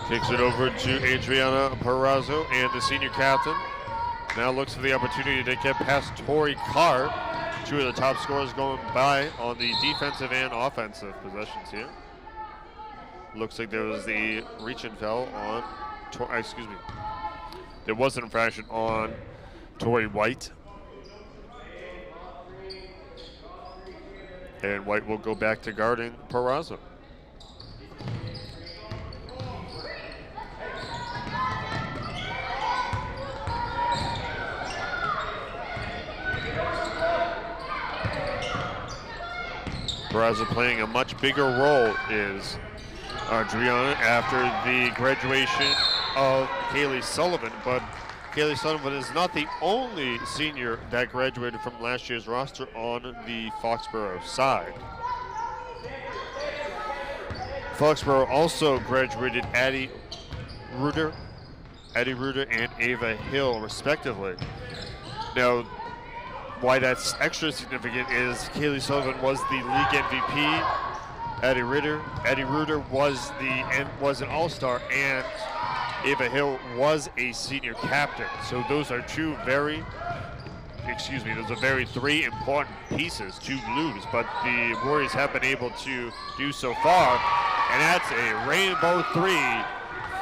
Kicks it over to Adriana Perrazzo and the senior captain. Now looks for the opportunity to get past Tori Carr. Two of the top scorers going by on the defensive and offensive possessions here. Looks like there was the reach and foul on, there was an infraction on Tori White. And White will go back to guarding Perrazzo. Perrazzo playing a much bigger role is Adriana after the graduation of Kaylee Sullivan, but Kaylee Sullivan is not the only senior that graduated from last year's roster on the Foxborough side. Foxborough also graduated Addie Reuter and Ava Hill, respectively. Now, why that's extra significant is Kaylee Sullivan was the league MVP. Addie Reuter was an all-star, and Ava Hill was a senior captain. So those are three very important pieces to lose, but the Warriors have been able to do so far, and that's a rainbow three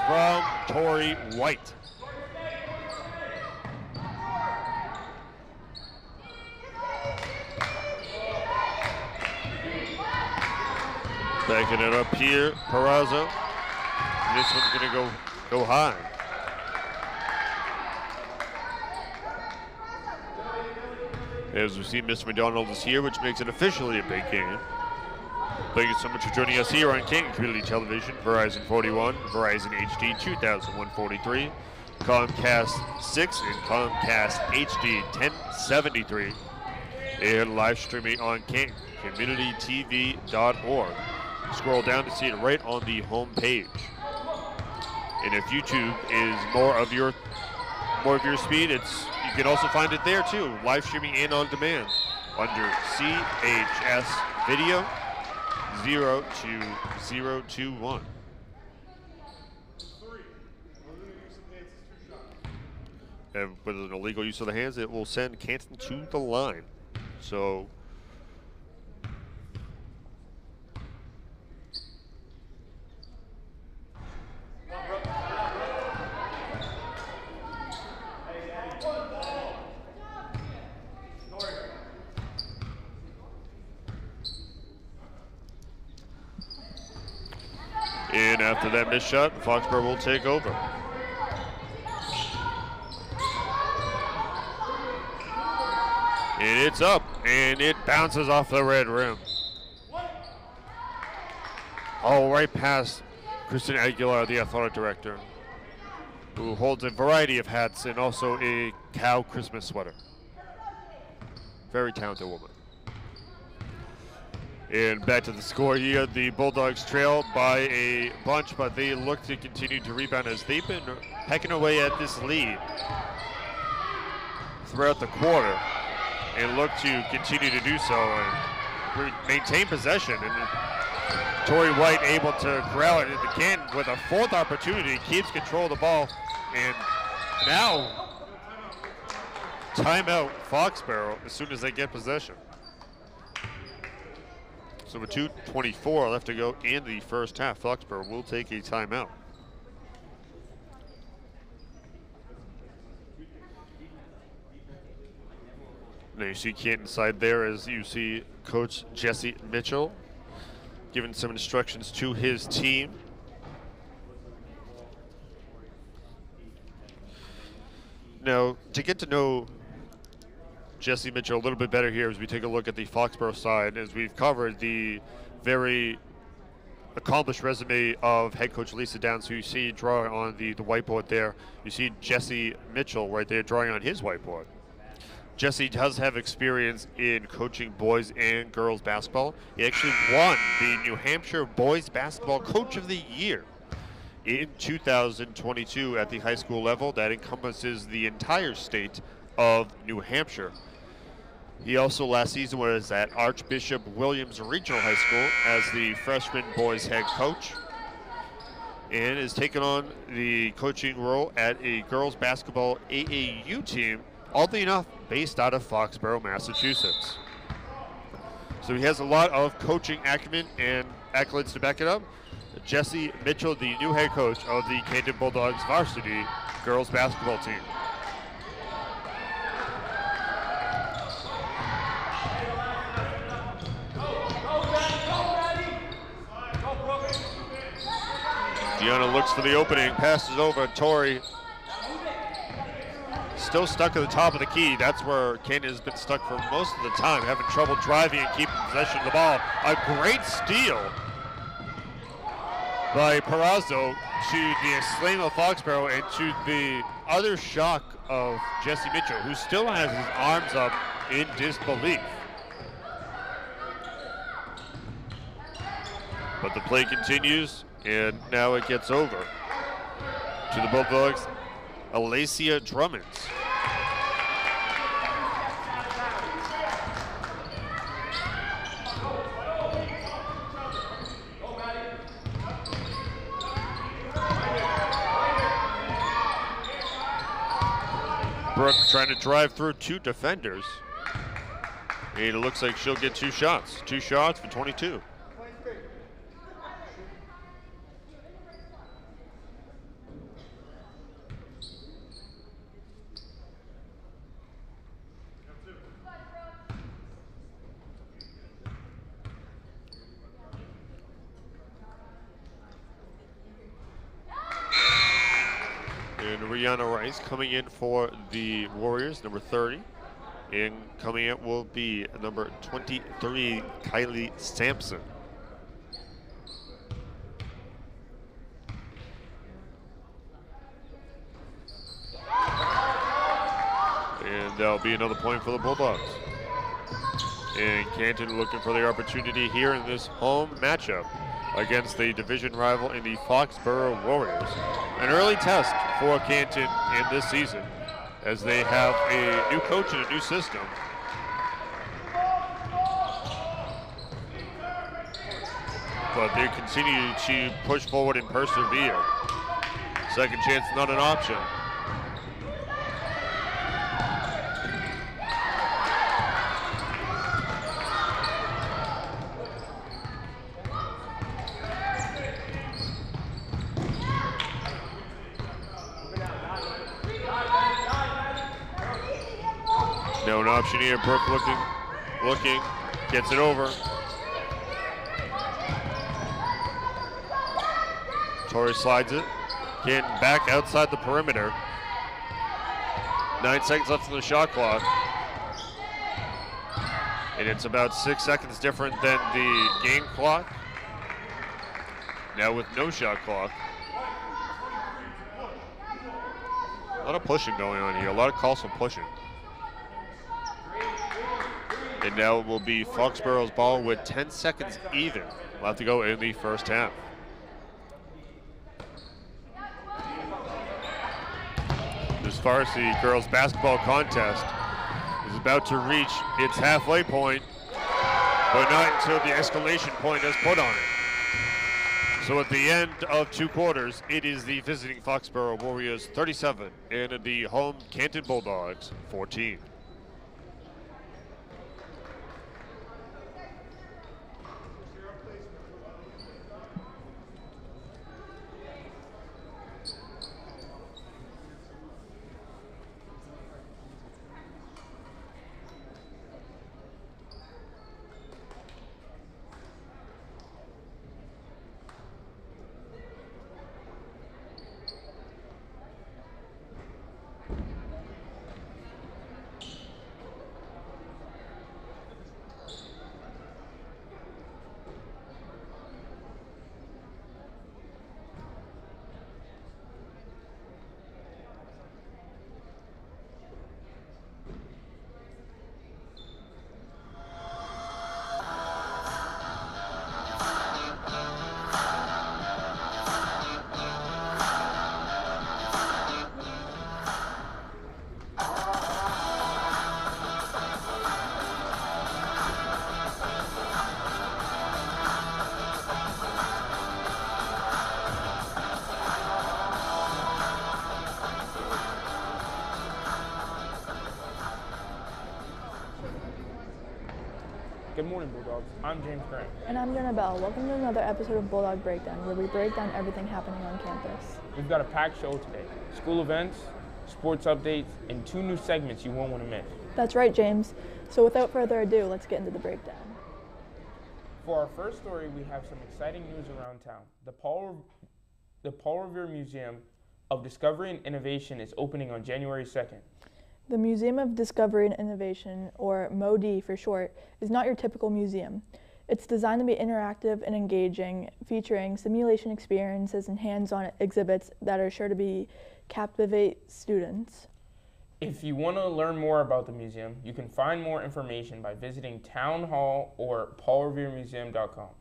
from Tori White. Backing it up here, Perrazzo. This one's gonna go high. As we see, Mr. McDonald is here, which makes it officially a big game. Thank you so much for joining us here on Canton Community Television, Verizon 41, Verizon HD 2143, Comcast 6, and Comcast HD 1073, and live streaming on CantonCommunityTV.org. Scroll down to see it right on the home page. And if YouTube is more of your speed, you can also find it there too, live streaming and on demand under CHS Video 02021. And with an illegal use of the hands, it will send Canton to the line. So and after that missed shot, Foxborough will take over. And it's up, and it bounces off the red rim. Oh, right past Kristen Aguilar, the athletic director, who holds a variety of hats and also a cow Christmas sweater. Very talented woman. And back to the score here. The Bulldogs trail by a bunch, but they look to continue to rebound as they've been pecking away at this lead throughout the quarter and look to continue to do so and maintain possession. And Tori White able to corral it again with a fourth opportunity, keeps control of the ball, and now timeout Foxborough as soon as they get possession. So with 2:24 left to go in the first half, Foxborough will take a timeout. Now you see Canton side there as you see Coach Jesse Mitchell giving some instructions to his team. Now, to get to know Jesse Mitchell a little bit better here as we take a look at the Foxborough side, as we've covered the very accomplished resume of head coach Lisa Downs, who you see drawing on the whiteboard there. You see Jesse Mitchell right there drawing on his whiteboard. Jesse does have experience in coaching boys and girls basketball. He actually won the New Hampshire Boys Basketball Coach of the Year in 2022 at the high school level. That encompasses the entire state of New Hampshire. He also last season was at Archbishop Williams Regional High School as the freshman boys head coach. and is taking on the coaching role at a girls basketball AAU team, oddly enough, based out of Foxborough, Massachusetts. So he has a lot of coaching acumen and accolades to back it up. Jesse Mitchell, the new head coach of the Canton Bulldogs varsity girls basketball team. Deanna looks for the opening, passes over. Tori still stuck at the top of the key. That's where Canton has been stuck for most of the time, having trouble driving and keeping possession of the ball. A great steal by Perazzo to the exclaim of Foxborough and to the utter shock of Jesse Mitchell, who still has his arms up in disbelief. But the play continues, and now it gets over to the Bulldogs, Alacia Drummond. Brooke trying to drive through two defenders. And it looks like she'll get two shots. 2 shots for 22. And Rihanna Rice coming in for the Warriors, number 30. And coming in will be number 23, Kylie Sampson. And that'll be another point for the Bulldogs. And Canton looking for their opportunity here in this home matchup against the division rival in the Foxborough Warriors. An early test for Canton in this season as they have a new coach and a new system. But they continue to push forward and persevere. Second chance, not an option. No, an option here. Brooke looking, gets it over. Tori slides it. Canton back outside the perimeter. 9 seconds left on the shot clock. And it's about 6 seconds different than the game clock. Now with no shot clock. A lot of pushing going on here. A lot of calls for pushing. And now it will be Foxborough's ball with 10 seconds even. We'll have to go in the first half. This varsity girls basketball contest is about to reach its halfway point, but not until the escalation point is put on it. So at the end of 2 quarters, it is the visiting Foxborough Warriors 37 and the home Canton Bulldogs 14. Good morning, Bulldogs. I'm James Grant. And I'm Jenna Bell. Welcome to another episode of Bulldog Breakdown, where we break down everything happening on campus. We've got a packed show today. School events, sports updates, and 2 new segments you won't want to miss. That's right, James. So without further ado, let's get into the breakdown. For our first story, we have some exciting news around town. The Paul Revere Museum of Discovery and Innovation is opening on January 2nd. The Museum of Discovery and Innovation, or MODI for short, is not your typical museum. It's designed to be interactive and engaging, featuring simulation experiences and hands-on exhibits that are sure to captivate students. If you want to learn more about the museum, you can find more information by visiting Town Hall or paulreveremuseum.com.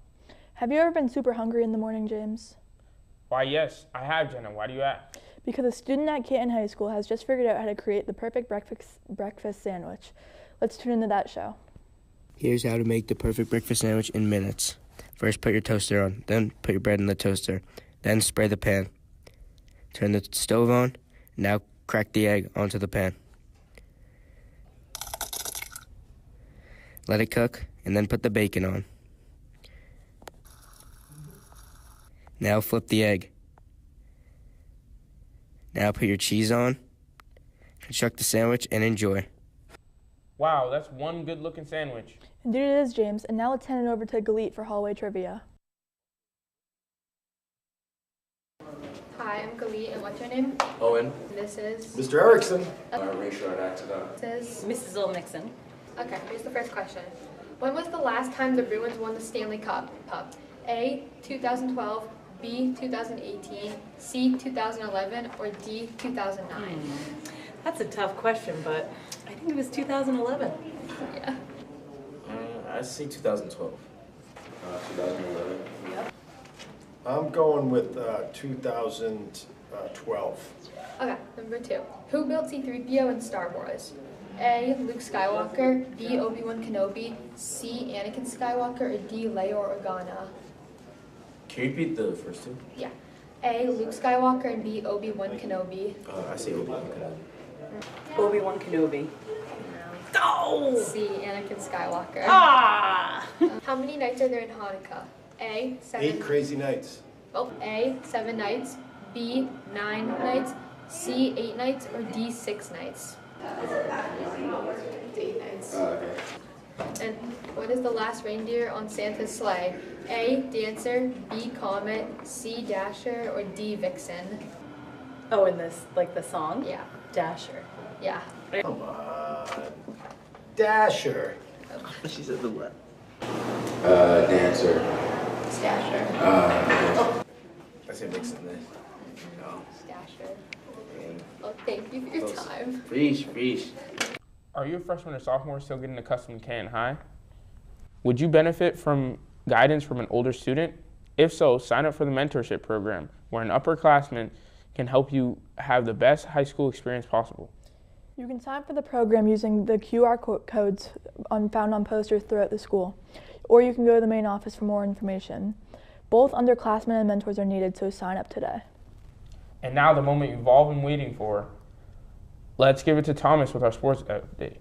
Have you ever been super hungry in the morning, James? Why, yes, I have, Jenna. Why do you ask? Because a student at Canton High School has just figured out how to create the perfect breakfast sandwich. Let's tune into that show. Here's how to make the perfect breakfast sandwich in minutes. First, put your toaster on, then put your bread in the toaster, then spray the pan. Turn the stove on, now crack the egg onto the pan. Let it cook, and then put the bacon on. Now flip the egg. Now put your cheese on, construct the sandwich, and enjoy. Wow, that's one good-looking sandwich. Indeed it is, James. And now let's hand it over to Galit for hallway trivia. Hi, I'm Galit, and what's your name? Owen. This is... Mr. Erickson. Ratio and accident. This is... Mrs. Olmixon. Okay, here's the first question. When was the last time the Bruins won the Stanley Cup? A, 2012, B, 2018, C, 2011, or D, 2009? That's a tough question, but I think it was 2011. Yeah. I see 2012. 2011. Yep. I'm going with 2012. Okay, number 2. Who built C-3PO in Star Wars? A, Luke Skywalker, B, Obi-Wan Kenobi, C, Anakin Skywalker, or D, Leia Organa? Can you repeat the first two? Yeah. A, Luke Skywalker, and B, Obi-Wan Kenobi. I see Obi-Wan Kenobi. Obi-Wan Kenobi. No! C, Anakin Skywalker. Ah! How many nights are there in Hanukkah? A, 7. 8 crazy nights. Oh, A, 7 nights, B, 9 nights, C, 8 nights, or D, 6 nights? 8 nights. Okay. And what is the last reindeer on Santa's sleigh? A, Dancer, B, Comet, C, Dasher, or D, Vixen? Oh, in this, like the song? Yeah. Dasher. Yeah. Come on. Dasher. She said the what? Dancer. It's Dasher. I say Vixen then. No. It's Dasher. Well, thank you for your time. Freeze. Are you a freshman or sophomore still getting accustomed to Canton High? Would you benefit from guidance from an older student? If so, sign up for the mentorship program, where an upperclassman can help you have the best high school experience possible. You can sign up for the program using the QR codes found on posters throughout the school, or you can go to the main office for more information. Both underclassmen and mentors are needed, so sign up today. And now the moment you've all been waiting for. Let's give it to Thomas with our sports update.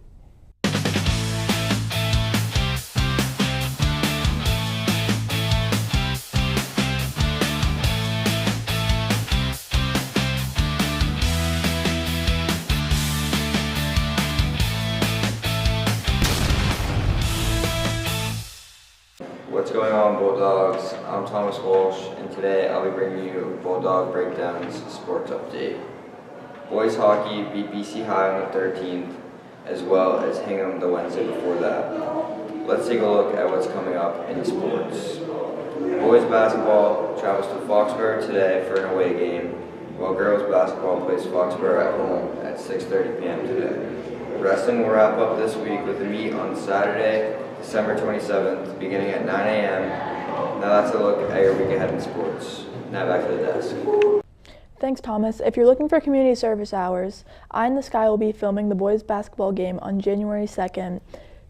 What's going on, Bulldogs? I'm Thomas Walsh, and today I'll be bringing you Bulldog Breakdown's sports update. Boys hockey beat BC High on the 13th, as well as Hingham the Wednesday before that. Let's take a look at what's coming up in sports. Boys basketball travels to Foxborough today for an away game, while girls basketball plays Foxborough at home at 6:30 p.m. today. Wrestling will wrap up this week with a meet on Saturday, December 27th, beginning at 9 a.m. Now that's a look at your week ahead in sports. Now back to the desk. Thanks, Thomas. If you're looking for community service hours, Eye in the Sky will be filming the boys basketball game on January 2nd.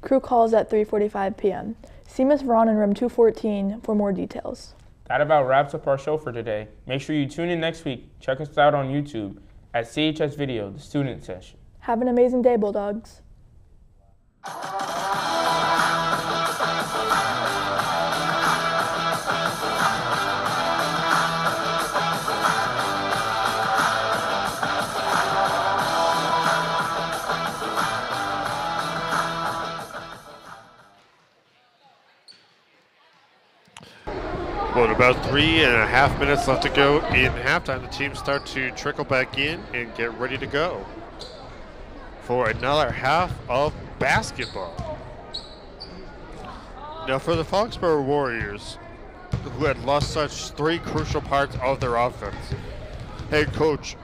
Crew calls at 3:45 p.m. See Miss Vaughn in room 214 for more details. That about wraps up our show for today. Make sure you tune in next week. Check us out on YouTube at CHS Video, the student session. Have an amazing day, Bulldogs. Well, about 3.5 minutes left to go in halftime. The teams start to trickle back in and get ready to go for another half of basketball. Now, for the Foxborough Warriors, who had lost such three crucial parts of their offense, head coach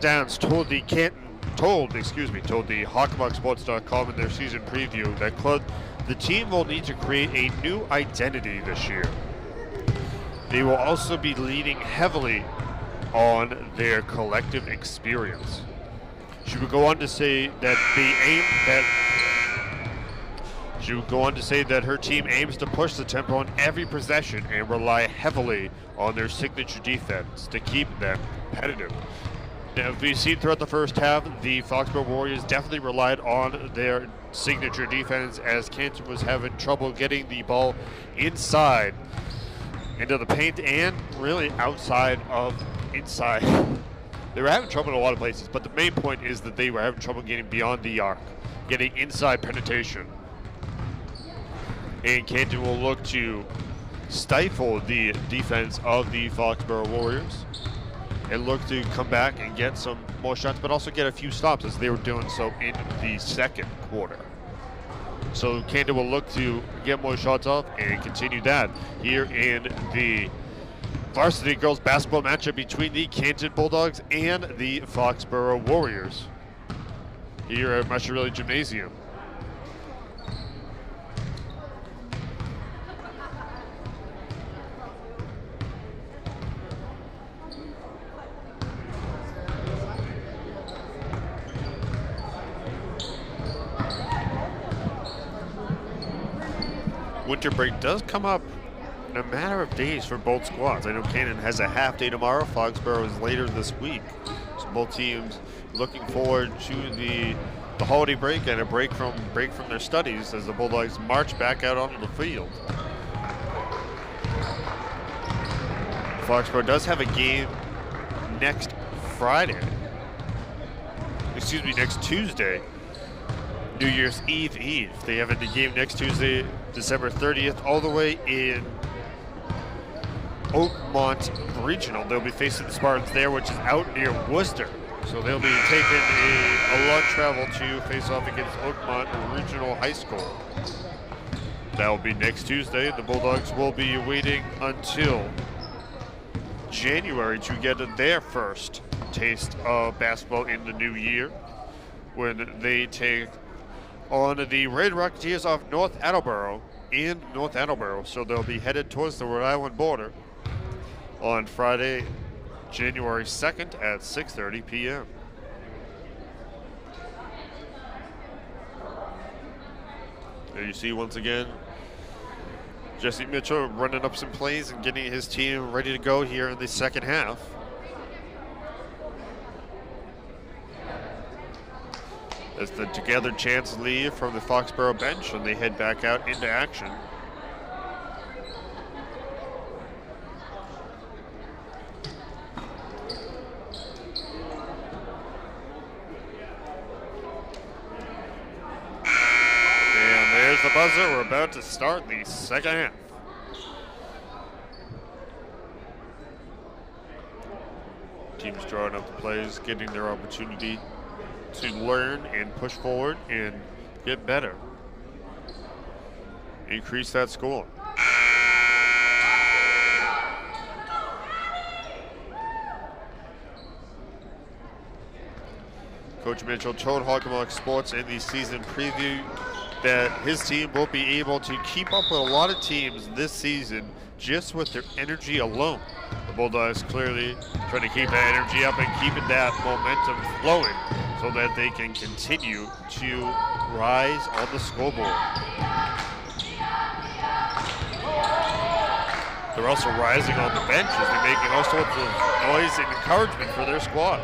Downs told the HockeyMuckSports.com in their season preview that the team will need to create a new identity this year. They will also be leaning heavily on their collective experience. She would go on to say that her team aims to push the tempo on every possession and rely heavily on their signature defense to keep them competitive. Now, if we've seen throughout the first half, the Foxborough Warriors definitely relied on their signature defense as Canton was having trouble getting the ball inside into the paint and really inside. They were having trouble in a lot of places, but the main point is that they were having trouble getting beyond the arc, getting inside penetration. And Canton will look to stifle the defense of the Foxborough Warriors and look to come back and get some more shots, but also get a few stops as they were doing so in the second quarter. So Canton will look to get more shots off and continue that here in the varsity girls basketball matchup between the Canton Bulldogs and the Foxborough Warriors here at Mascherelli Gymnasium. Winter break does come up in a matter of days for both squads. I know Canton has a half day tomorrow. Foxborough is later this week. So both teams looking forward to the holiday break and a break from their studies as the Bulldogs march back out onto the field. Foxborough does have a game next Tuesday. New Year's Eve. They have a game next Tuesday, December 30th, all the way in Oakmont Regional. They'll be facing the Spartans there, which is out near Worcester. So they'll be taking a long travel to face off against Oakmont Regional High School. That will be next Tuesday. The Bulldogs will be waiting until January to get their first taste of basketball in the new year when they take on the Red Rocketeers of North Attleboro in North Attleboro. So they'll be headed towards the Rhode Island border on Friday, January 2nd at 6:30 p.m. There you see once again Jesse Mitchell running up some plays and getting his team ready to go here in the second half. As the together chants leave from the Foxborough bench and they head back out into action. And there's the buzzer. We're about to start the second half. Teams drawing up the plays, getting their opportunity to learn and push forward and get better. Increase that score. Coach Mitchell told Hockenbach Sports in the season preview that his team will be able to keep up with a lot of teams this season just with their energy alone. The Bulldogs clearly trying to keep that energy up and keeping that momentum flowing so that they can continue to rise on the scoreboard. They're also rising on the bench as they're making all sorts of noise and encouragement for their squad.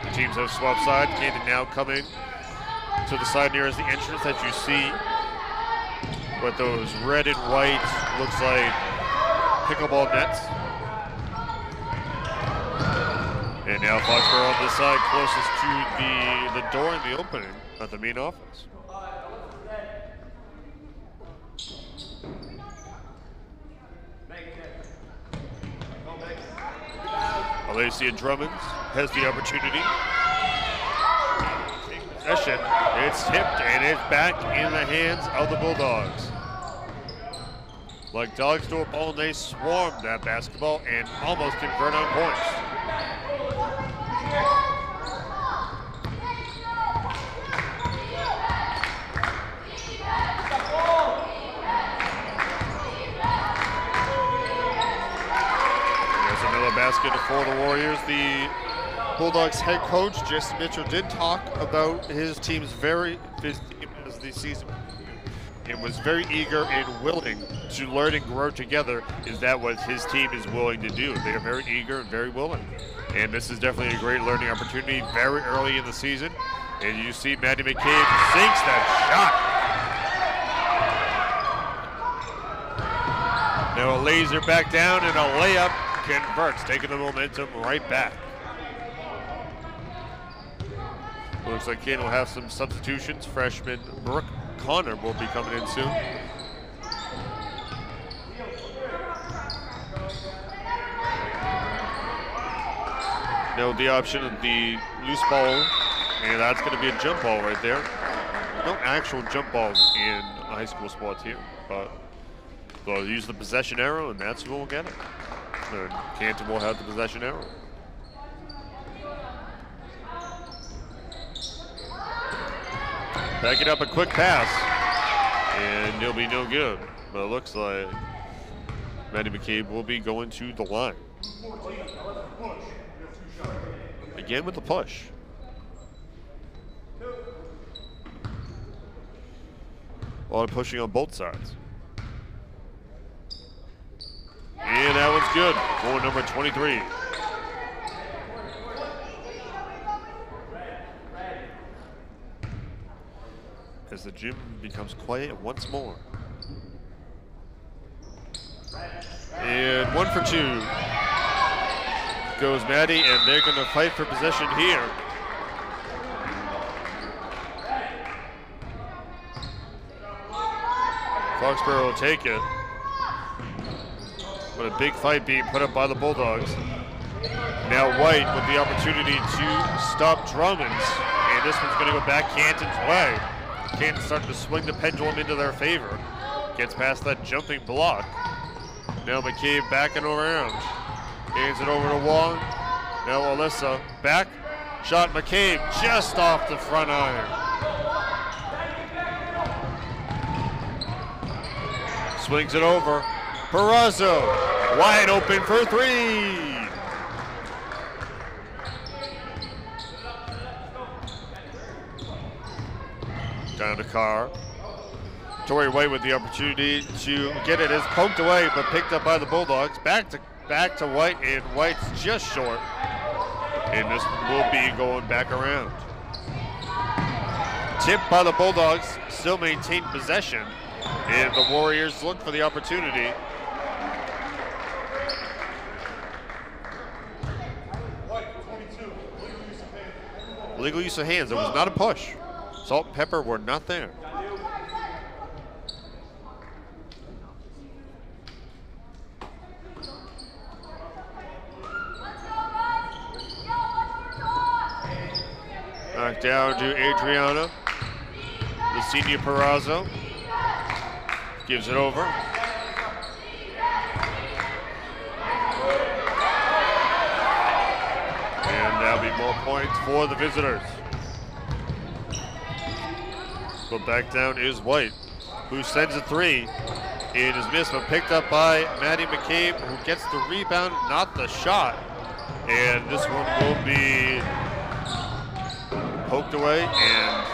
The teams have swapped sides. Canton now coming to the side near as the entrance that you see with those red and white, looks like pickleball nets. And now Foxborough on this side, closest to the door in the opening at the main office. Alacia Drummonds has the opportunity. Possession. It's tipped and it's back in the hands of the Bulldogs. Like dogs to a ball, they swarm that basketball and almost convert on points. There's another basket for the Warriors. The Bulldogs head coach, Jesse Mitchell, did talk about his team's as the season and was very eager and willing to learn and grow together. Is that what his team is willing to do? They are very eager and very willing. And this is definitely a great learning opportunity very early in the season. And you see Maddie McCabe sinks that shot. Now a laser back down and a layup converts, taking the momentum right back. Looks like Canton will have some substitutions. Freshman Brooke Connor will be coming in soon. Now the option of the loose ball, and that's going to be a jump ball right there. No actual jump balls in high school sports here, but they'll use the possession arrow, and that's who will get it. And Canton will have the possession arrow. Back it up, a quick pass, and it'll be no good. But it looks like Maddie McCabe will be going to the line. Again with the push. A lot of pushing on both sides. And that one's good for number 23. As the gym becomes quiet once more. And 1 for 2 goes Maddie, and they're going to fight for possession here. Foxborough will take it. What a big fight being put up by the Bulldogs. Now White with the opportunity to stop Drummonds, and this one's going to go back Canton's way. Canton starting to swing the pendulum into their favor. Gets past that jumping block. Now McCabe backing around. Hands it over to Wong. Now Alyssa back. Shot McCabe just off the front iron. Swings it over. Barrazo wide open for 3. Down to Carr. Tori White with the opportunity to get it. Is poked away but picked up by the Bulldogs. Back to White, and White's just short. And this will be going back around. Tipped by the Bulldogs, still maintain possession. And the Warriors look for the opportunity. Legal use of hands. It was not a push. Salt and pepper were not there. Knocked down to Adriana. The senior Perazzo gives it over. And that'll be more points for the visitors. But back down is White, who sends a 3. It is missed, but picked up by Maddie McCabe, who gets the rebound, not the shot. And this one will be poked away, and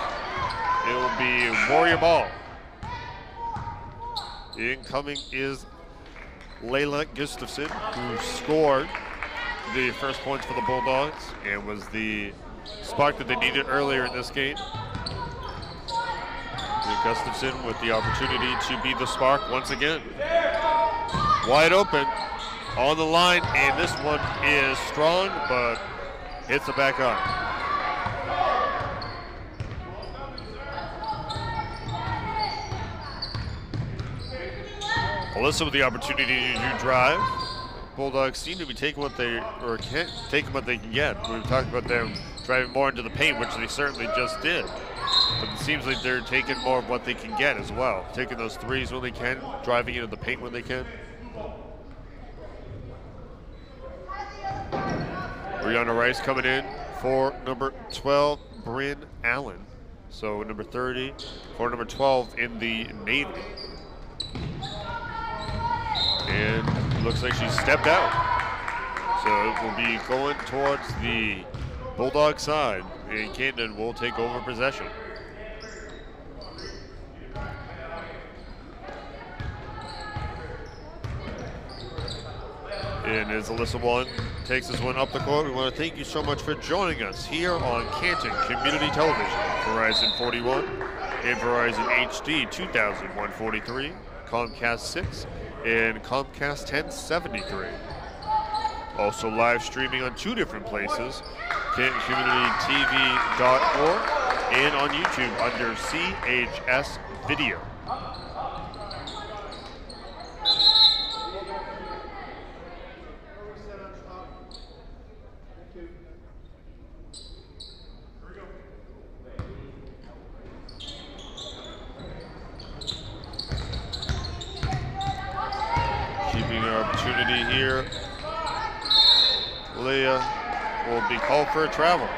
it will be Warrior ball. Incoming is Layla Gustafson, who scored the first points for the Bulldogs and was the spark that they needed earlier in this game. Gustafson with the opportunity to be the spark once again. Wide open on the line, and this one is strong, but hits the back arm. Alyssa with the opportunity to drive. Bulldogs seem to be taking what they can get. We've talked about them driving more into the paint, which they certainly just did. But it seems like they're taking more of what they can get as well. Taking those threes when they can, driving into the paint when they can. Brianna Rice coming in for number 12, Bryn Allen. So number 30 for number 12 in the Navy. And looks like she stepped out. So it will be going towards the Bulldog side, and Canton will take over possession. And as Alyssa Wallen takes this one up the court, we want to thank you so much for joining us here on Canton Community Television, Verizon 41 and Verizon HD 2143, Comcast 6, and Comcast 1073. Also live streaming on 2 different places, CantonCommunityTV.org and on YouTube under CHS Video. Opportunity here. Leah will be called for a travel.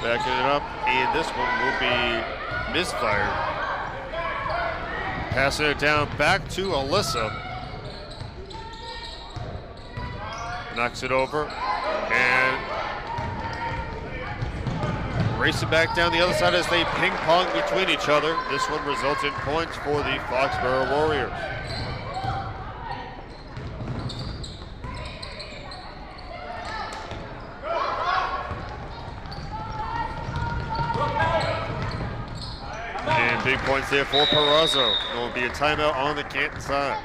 Backing it up, and this one will be misfired. Passing it down back to Alyssa. Knocks it over and racing back down the other side as they ping pong between each other. This one results in points for the Foxborough Warriors. And big points there for Perazzo. There will be a timeout on the Canton side.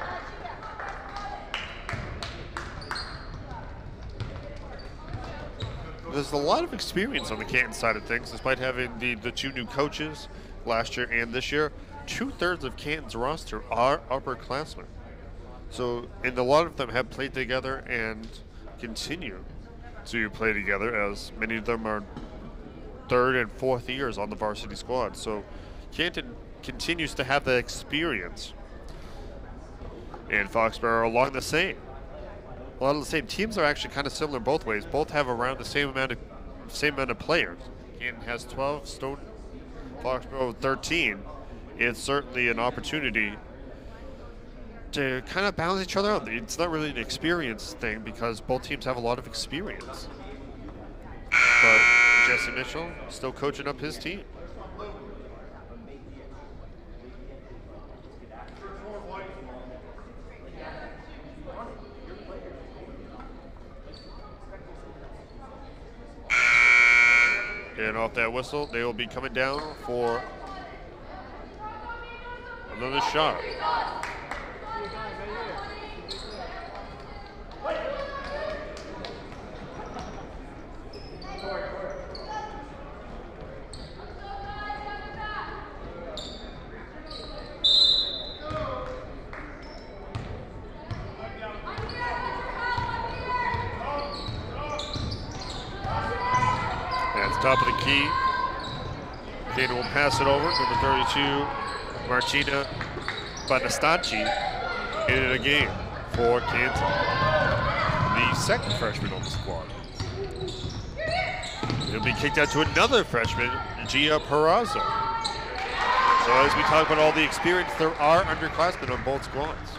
There's a lot of experience on the Canton side of things, despite having the 2 new coaches last year and this year. 2/3 of Canton's roster are upperclassmen. So, and a lot of them have played together and continue to play together, as many of them are 3rd and 4th years on the varsity squad. So Canton continues to have that experience. And Foxborough along the same. A lot of the same teams are actually kind of similar both ways. Both have around the same amount of players. Canton has 12, Stone Foxborough 13. It's certainly an opportunity to kind of balance each other out. It's not really an experience thing because both teams have a lot of experience. But Jesse Mitchell still coaching up his team. And off that whistle, they will be coming down for another shot. Top of the key. Canton will pass it over. Number 32, Martina Banastacci, in it again for Canton. The second freshman on the squad. It'll be kicked out to another freshman, Gia Perazzo. So as we talk about all the experience, there are underclassmen on both squads.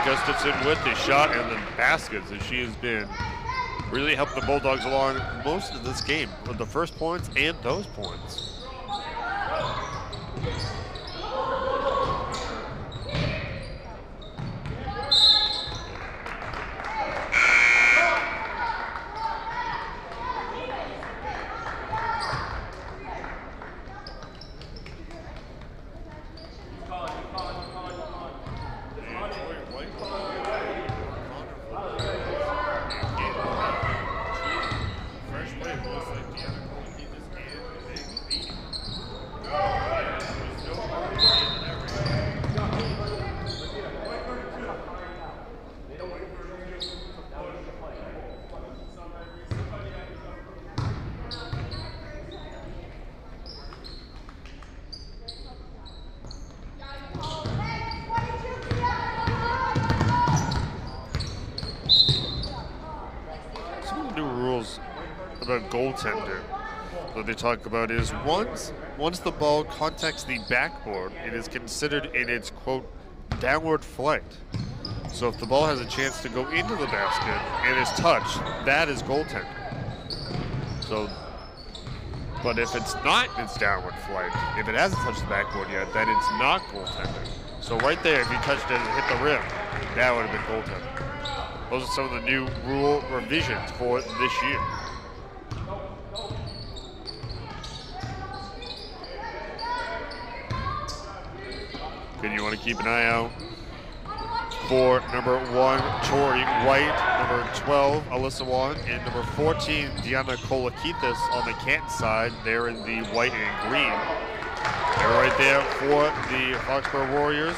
Gustafson with the shot and the baskets, as she has been really helping the Bulldogs along most of this game with the first points and those points. about goaltender, what they talk about is once the ball contacts the backboard, it is considered in its, quote, downward flight. So if the ball has a chance to go into the basket and is touched, that is goaltender. So, but if it's not in its downward flight, if it hasn't touched the backboard yet, then it's not goaltender. So right there, if you touched it and hit the rim, that would have been goaltender. Those are some of the new rule revisions for this year. Then you want to keep an eye out for number 1, Tori White, number 12, Alyssa Wong, and number 14, Diana Kolakitis on the Canton side. They're in the white and green. They're right there for the Foxborough Warriors.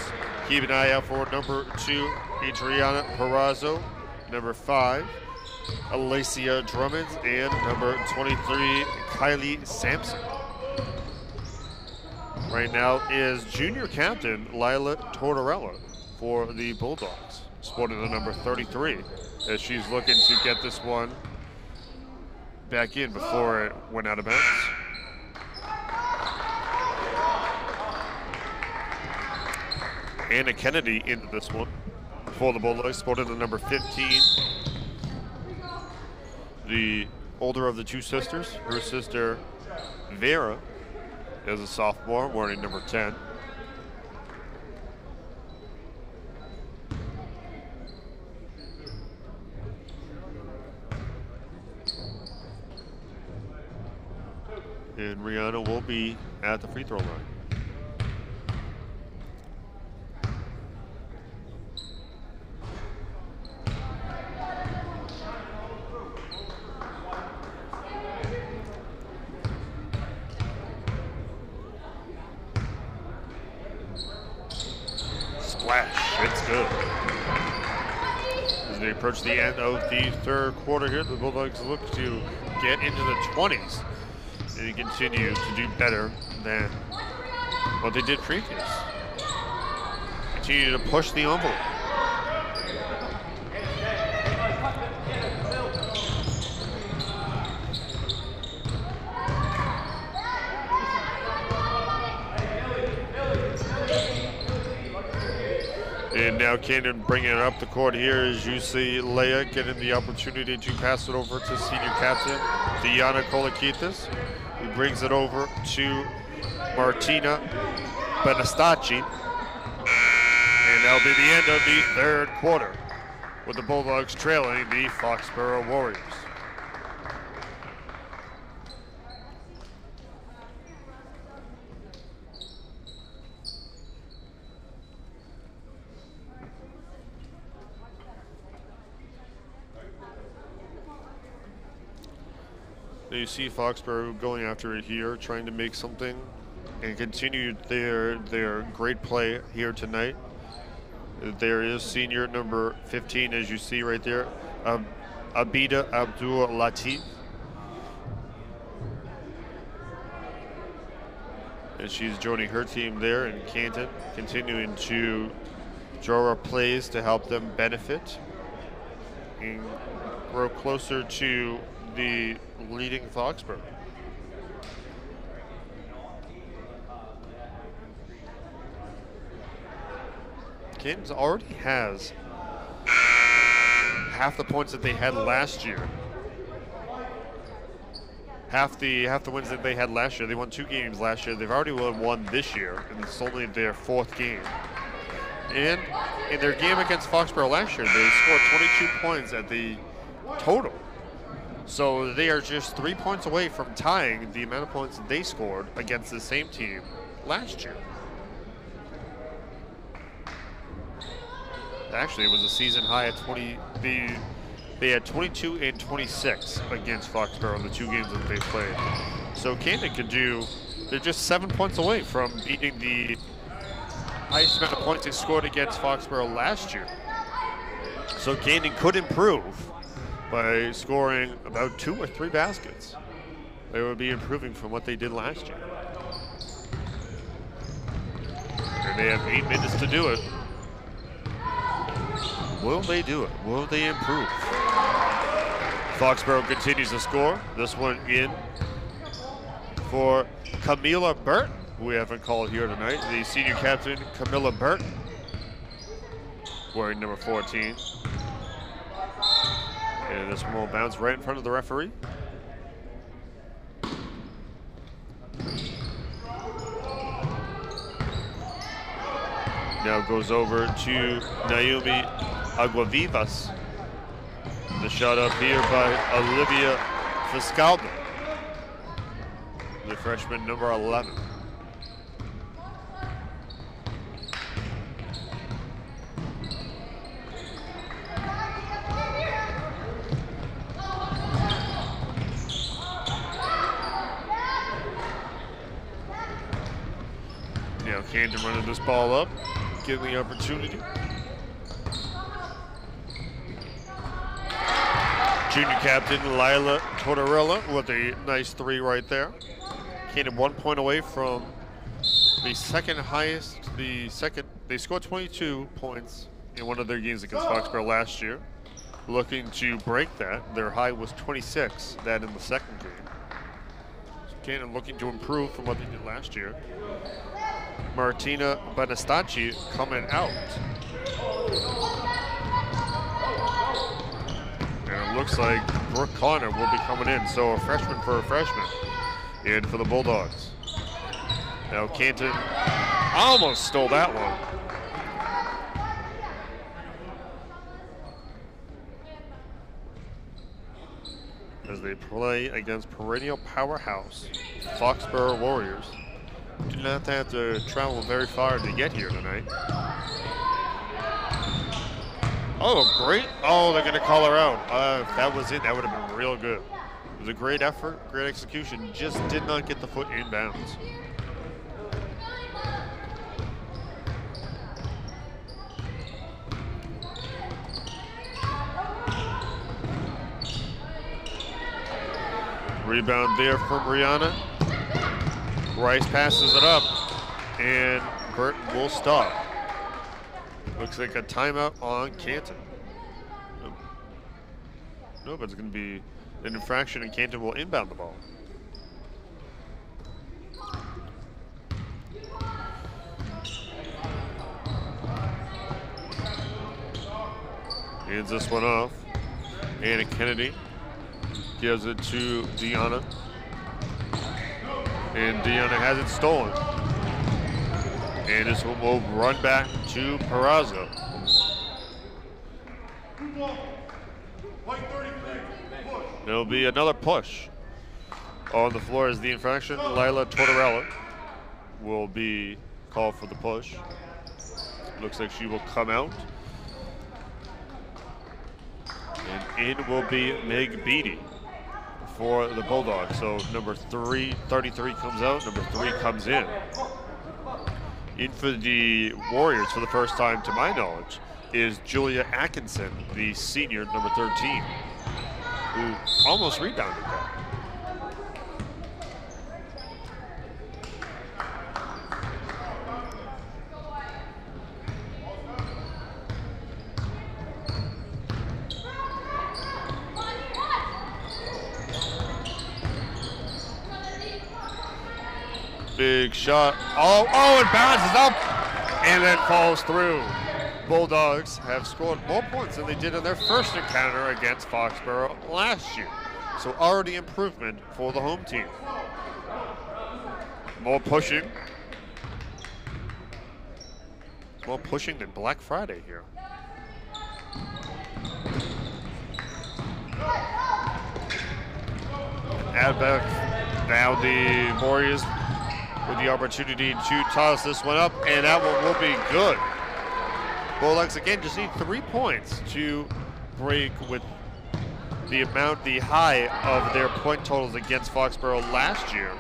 Keep an eye out for number 2, Adriana Perazzo, number 5, Alacia Drummond, and number 23, Kylie Sampson. Right now is junior captain Lila Tortorella for the Bulldogs, sporting the number 33, as she's looking to get this one back in before it went out of bounds. Anna Kennedy into this one for the Bulldogs, sporting the number 15. The older of the two sisters, her sister Vera, is a sophomore, wearing number 10. And Rihanna will be at the free throw line. It's good. As they approach the end of the third quarter here, the Bulldogs look to get into the 20s and continue to do better than what they did previous. Continue to push the envelope. And now Canton bringing it up the court here as you see Leia getting the opportunity to pass it over to senior captain Diana Kolakitis, who brings it over to Martina Benestacci. And that'll be the end of the third quarter, with the Bulldogs trailing the Foxborough Warriors. You see Foxborough going after it here, trying to make something and continue their great play here tonight. There is senior number 15, as you see right there, Abida Abdul Latif. And she's joining her team there in Canton, continuing to draw up plays to help them benefit and grow closer to the leading Foxborough. Canton already has half the points that they had last year. Half the wins that they had last year. They won 2 games last year. They've already won 1 this year, and it's only their 4th game. And in their game against Foxborough last year, they scored 22 points at the total. So they are just 3 points away from tying the amount of points that they scored against the same team last year. Actually, it was a season high at 20. They had 22 and 26 against Foxborough in the 2 games that they played. So Canton could do, they're just 7 points away from beating the highest amount of points they scored against Foxborough last year. So Canton could improve by scoring about 2 or 3 baskets. They would be improving from what they did last year. And they have 8 minutes to do it. Will they do it? Will they improve? Foxborough continues to score. This one in for Camilla Burton, who we haven't called here tonight. The senior captain, Camilla Burton, wearing number 14. And this one will bounce right in front of the referee. Now goes over to Naomi Aguavivas. The shot up here by Olivia Fiscaldo, the freshman number 11. Now Canton running this ball up, getting the opportunity. Junior captain Lila Tortorella with a nice three right there. Canton 1 point away from the second highest. They scored 22 points in one of their games against Foxborough last year. Looking to break that. Their high was 26, that in the second game. So Canton looking to improve from what they did last year. Martina Benestacci coming out. And it looks like Brooke Connor will be coming in. So a freshman for a freshman in for the Bulldogs. Now Canton almost stole that one. As they play against perennial powerhouse Foxborough Warriors. Do not have to travel very far to get here tonight. Oh, great. Oh, they're going to call her out. If that was it, that would have been real good. It was a great effort, great execution. Just did not get the foot in bounds. Rebound there from Brianna. Rice passes it up, and Burton will stop. Looks like a timeout on Canton. No, but it's going to be an infraction, and Canton will inbound the ball. Hands this one off. Anna Kennedy gives it to Deanna. And Deanna has it stolen. And this one will run back to Perazzo. There'll be another push on the floor as the infraction. Lila Tortorella will be called for the push. Looks like she will come out. And in will be Meg Beatty for the Bulldogs. So number 33 comes out, number 3 comes in. In for the Warriors for the first time, to my knowledge, is Julia Atkinson, the senior, number 13, who almost rebounded that. Big shot. Oh, it bounces up and then falls through. Bulldogs have scored more points than they did in their first encounter against Foxborough last year. So already improvement for the home team. More pushing. More pushing than Black Friday here. Add back now the Warriors with the opportunity to toss this one up, and that one will be good. Bulldogs again just need 3 points to break with the high of their point totals against Foxborough last year.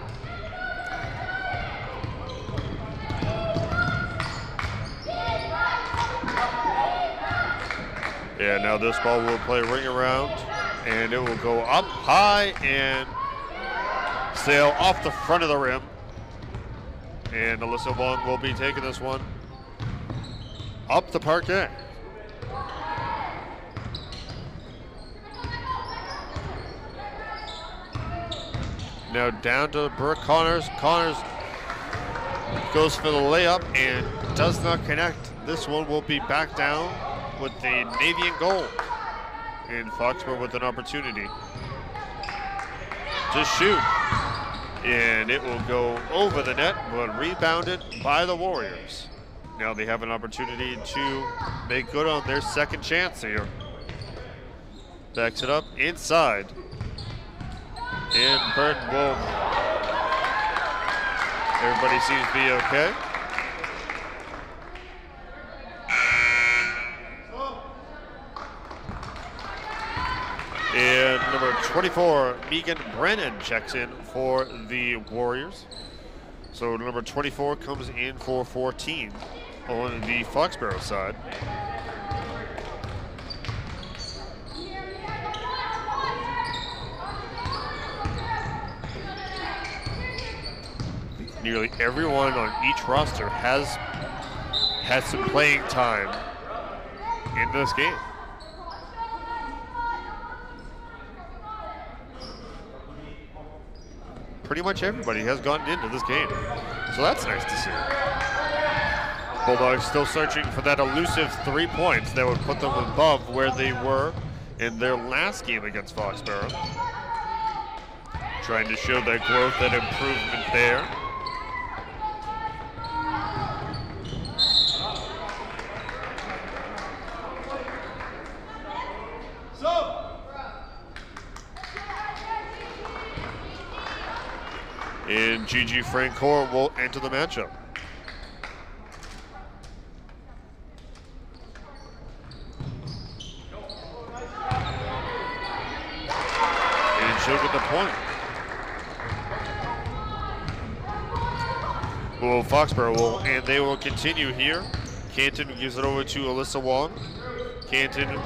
Yeah, now this ball will play ring around, and it will go up high and sail off the front of the rim. And Alyssa Wong will be taking this one up the parquet. Now down to Brooke Connors. Connors goes for the layup and does not connect. This one will be back down with the navy and gold. And Foxborough with an opportunity to shoot. And it will go over the net, but rebounded by the Warriors. Now they have an opportunity to make good on their second chance here. Backs it up inside. And Burton will. Everybody seems to be okay. And number 24, Megan Brennan, checks in for the Warriors. So number 24 comes in for 14 on the Foxborough side. Nearly everyone on each roster has had some playing time in this game. Pretty much everybody has gotten into this game, so that's nice to see. Bulldogs still searching for that elusive 3 points that would put them above where they were in their last game against Foxborough. Trying to show that growth, that improvement there. And Gigi Francoeur will enter the matchup. And she'll get the point. Well, Foxborough will, and they will continue here. Canton gives it over to Alyssa Wong. Canton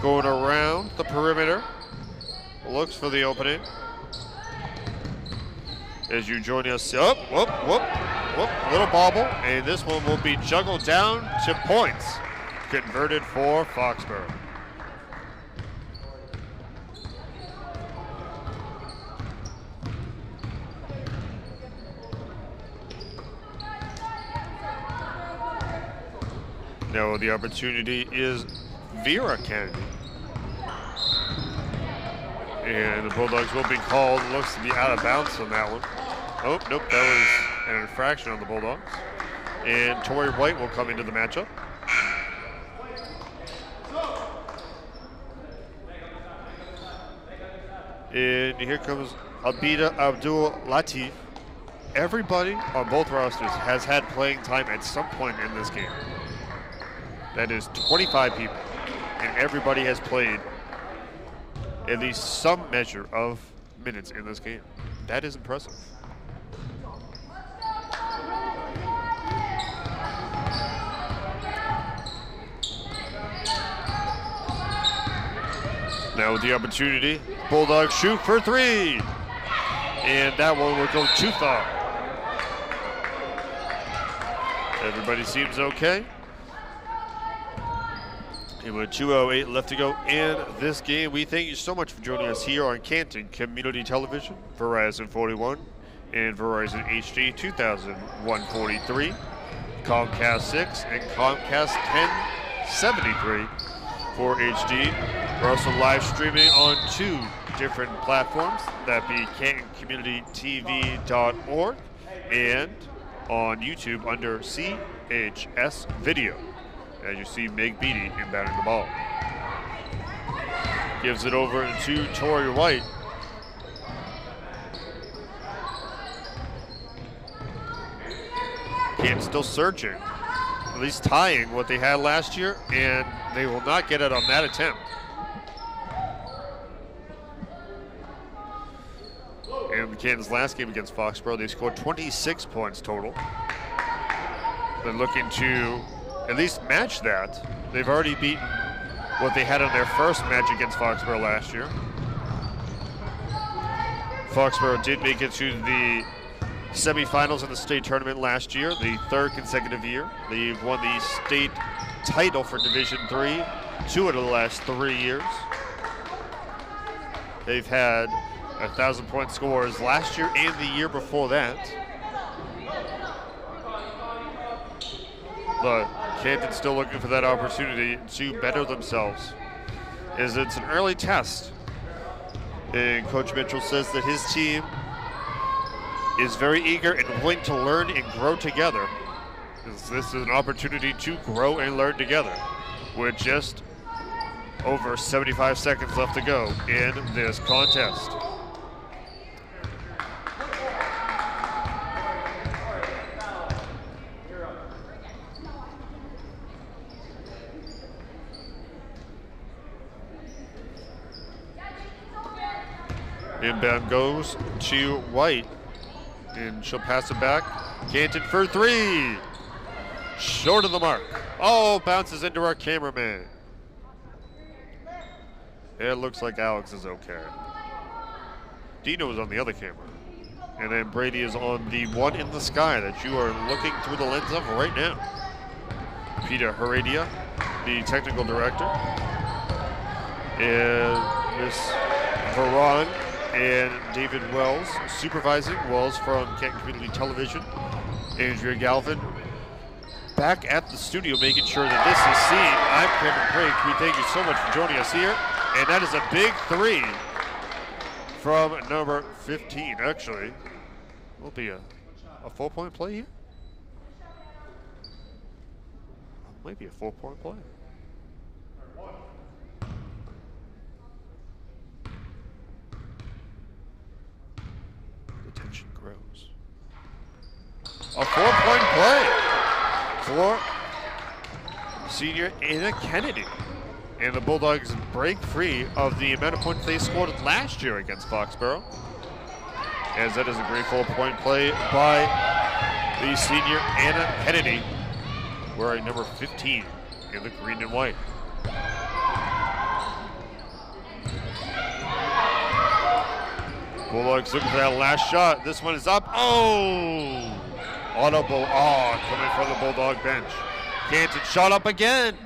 going around the perimeter. Looks for the opening. As you join us, little bobble, and this one will be juggled down to points. Converted for Foxborough. Now the opportunity is Vera Kennedy. And the Bulldogs will be called. Looks to be out of bounds on that one. Oh, nope, that was an infraction on the Bulldogs. And Tori White will come into the matchup. And here comes Abida Abdul Latif. Everybody on both rosters has had playing time at some point in this game. That is 25 people. And everybody has played at least some measure of minutes in this game. That is impressive. Now with the opportunity, Bulldogs shoot for three. And that one will go too far. Everybody seems okay. And with 2:08 left to go in this game, we thank you so much for joining us here on Canton Community Television, Verizon 41, and Verizon HD 2143, Comcast 6, and Comcast 1073 for HD. We're also live streaming on 2 different platforms, that be CantonCommunityTV.org and on YouTube under CHS Video. As you see, Meg Beatty inbounding the ball. Gives it over to Tori White. Canton still searching, at least tying what they had last year, and they will not get it on that attempt. In Canton's last game against Foxborough, they scored 26 points total. They're looking to at least match that. They've already beaten what they had in their first match against Foxborough last year. Foxborough did make it to the semifinals in the state tournament last year, the 3rd consecutive year. They've won the state title for Division III 2 out of the last 3 years. They've had 1,000-point scorers last year and the year before that. But Canton's still looking for that opportunity to better themselves, as it's an early test. And Coach Mitchell says that his team is very eager and willing to learn and grow together. This is an opportunity to grow and learn together with just over 75 seconds left to go in this contest. Inbound goes to White, and she'll pass it back. Canton for three. Short of the mark. Oh, bounces into our cameraman. It looks like Alex is okay. Dino is on the other camera. And then Brady is on the one in the sky that you are looking through the lens of right now. Peter Heredia, the technical director. And Miss Veron and David Wells supervising. Wells from Canton Community Television. Andrea Galvin back at the studio making sure that this is seen. I'm Kevin Craig. We thank you so much for joining us here. And that is a big three from number 15. Actually, will be a 4-point play here. Might be a 4-point play. The tension grows. A 4-point play for senior Anna Kennedy. And the Bulldogs break free of the amount of points they scored last year against Foxborough. As that is a great 4-point play by the senior Anna Kennedy, wearing number 15 in the green and white. Bulldogs looking for that last shot. This one is up. Oh! Audible coming from the Bulldog bench. Canton shot up again.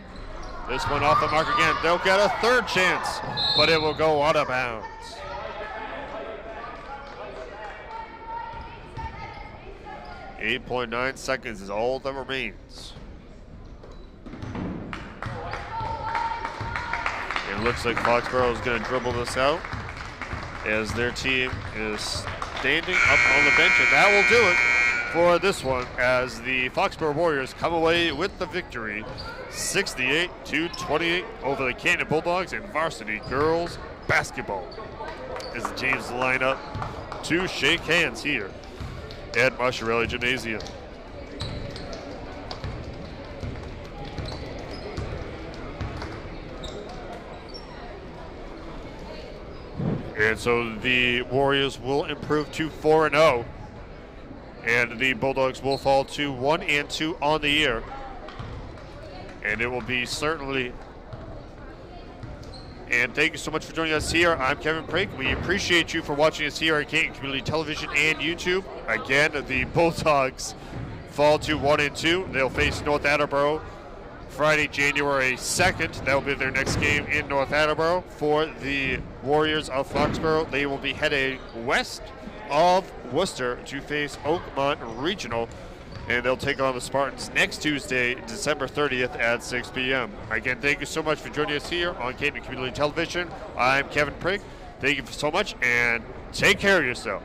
This one off the mark again. They'll get a third chance, but it will go out of bounds. .9 seconds is all that remains. It looks like Foxborough is going to dribble this out as their team is standing up on the bench, and that will do it for this one as the Foxborough Warriors come away with the victory 68-28 over the Canton Bulldogs in varsity girls basketball. As the teams line up to shake hands here at Masharelli Gymnasium. And so the Warriors will improve to 4-0. And the Bulldogs will fall to 1-2 on the year. And it will be certainly. And thank you so much for joining us here. I'm Kevin Prake. We appreciate you for watching us here at Canton Community Television and YouTube. Again, the Bulldogs fall to 1-2. They'll face North Attleboro Friday, January 2nd. That will be their next game in North Attleboro. For the Warriors of Foxborough, they will be heading west of Worcester to face Oakmont Regional, and they'll take on the Spartans next Tuesday, December 30th at 6 p.m. Again, thank you so much for joining us here on Canton Community Television. I'm Kevin Prigg. Thank you so much, and take care of yourself.